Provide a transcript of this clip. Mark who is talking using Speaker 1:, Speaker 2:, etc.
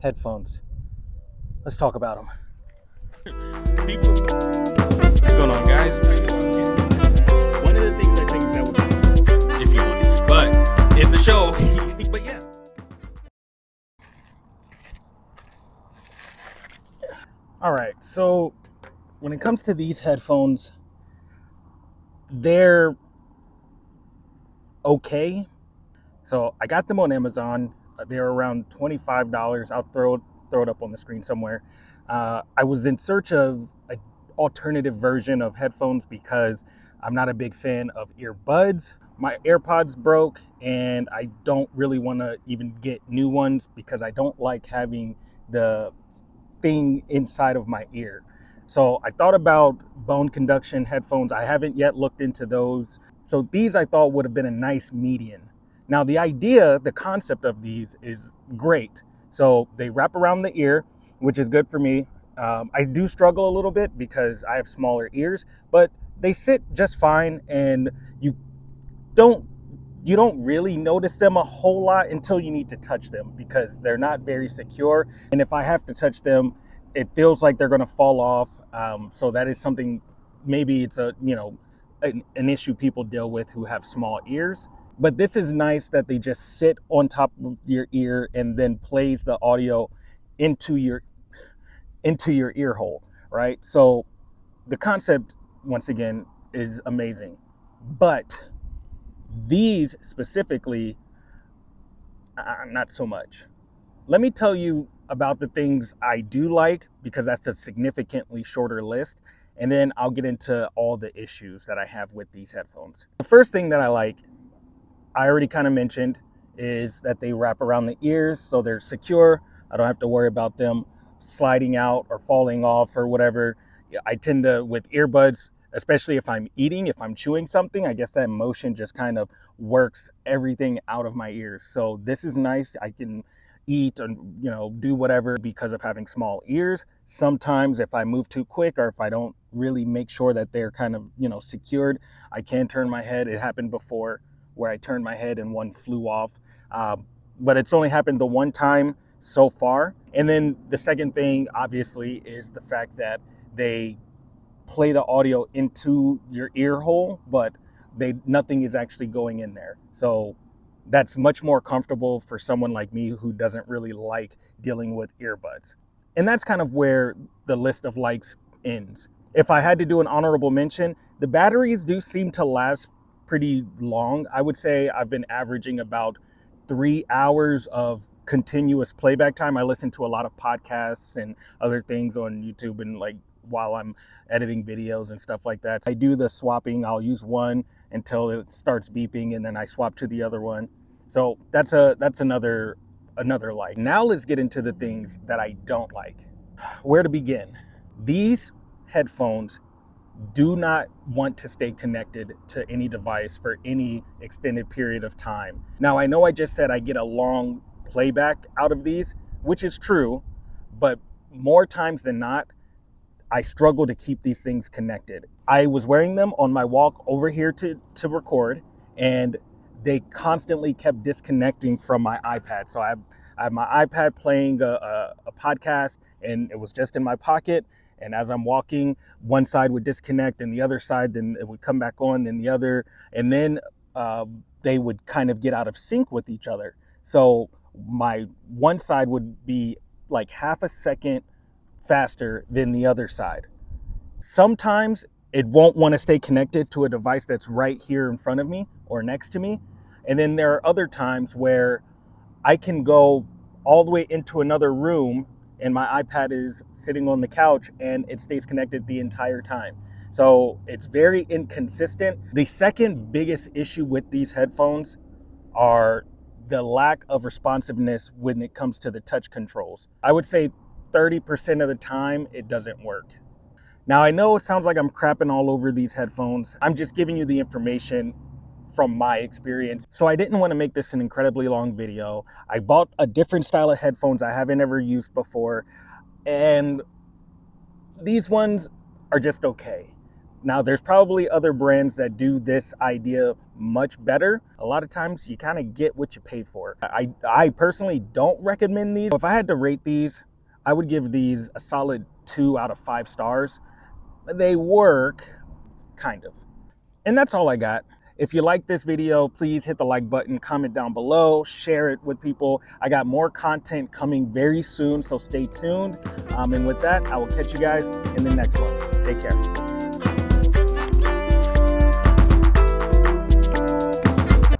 Speaker 1: Headphones. Let's talk about them.
Speaker 2: People, what's going on, guys? One of the things I think that would, if you want it, but in the show, but yeah.
Speaker 1: All right, so when it comes to these headphones, they're okay. So I got them on Amazon. They're around $25. I'll throw it up on the screen somewhere. I was in search of an alternative version of headphones because I'm not a big fan of earbuds. My AirPods broke, and I don't really want to even get new ones because I don't like having the thing inside of my ear. So I thought about bone conduction headphones. I haven't yet looked into those. So these I thought would have been a nice median. Now the concept of these is great. So they wrap around the ear, which is good for me. I do struggle a little bit because I have smaller ears, but they sit just fine, and don't you don't really notice them a whole lot until you need to touch them because they're not very secure. And if I have to touch them, it feels like they're going to fall off. So that is something, maybe it's an issue people deal with who have small ears. But this is nice that they just sit on top of your ear and then plays the audio into your ear hole, right? So the concept, once again, is amazing. But these specifically, not so much. Let me tell you about the things I do like, because that's a significantly shorter list, and then I'll get into all the issues that I have with these headphones. The first thing that I like, I already kind of mentioned, is that they wrap around the ears, so they're secure. I don't have to worry about them sliding out or falling off or whatever. I tend to, with earbuds, especially if I'm eating, if I'm chewing something, I guess that motion just kind of works everything out of my ears. So this is nice. I can eat and do whatever because of having small ears. Sometimes if I move too quick, or if I don't really make sure that they're kind of secured, I can turn my head. It happened before where I turned my head and one flew off, but it's only happened the one time so far. And then the second thing, obviously, is the fact that they play the audio into your ear hole, but nothing is actually going in there. So that's much more comfortable for someone like me who doesn't really like dealing with earbuds. And that's kind of where the list of likes ends. If I had to do an honorable mention, the batteries do seem to last pretty long. I would say I've been averaging about 3 hours of continuous playback time. I listen to a lot of podcasts and other things on YouTube, and while I'm editing videos and stuff like that. I do the swapping. I'll use one until it starts beeping, and then I swap to the other one. So that's another like. Now let's get into the things that I don't like. Where to begin? These headphones do not want to stay connected to any device for any extended period of time. Now, I know I just said I get a long playback out of these, which is true, but more times than not, I struggle to keep these things connected. I was wearing them on my walk over here to record, and they constantly kept disconnecting from my iPad. So I have my iPad playing a podcast, and it was just in my pocket. And as I'm walking, one side would disconnect and the other side, then it would come back on, then the other. And then they would kind of get out of sync with each other. So my one side would be like half a second faster than the other side. Sometimes it won't want to stay connected to a device that's right here in front of me or next to me. And then there are other times where I can go all the way into another room and my iPad is sitting on the couch and it stays connected the entire time. So it's very inconsistent. The second biggest issue with these headphones are the lack of responsiveness when it comes to the touch controls. I would say 30% of the time it doesn't work. Now, I know it sounds like I'm crapping all over these headphones. I'm just giving you the information from my experience. So I didn't want to make this an incredibly long video. I bought a different style of headphones I haven't ever used before, and these ones are just okay. Now, there's probably other brands that do this idea much better. A lot of times you kind of get what you pay for. I personally don't recommend these. If I had to rate these, I would give these a solid 2 out of 5 stars. They work, kind of. And that's all I got. If you like this video, please hit the like button, comment down below, share it with people. I got more content coming very soon, so stay tuned. And with that, I will catch you guys in the next one. Take care.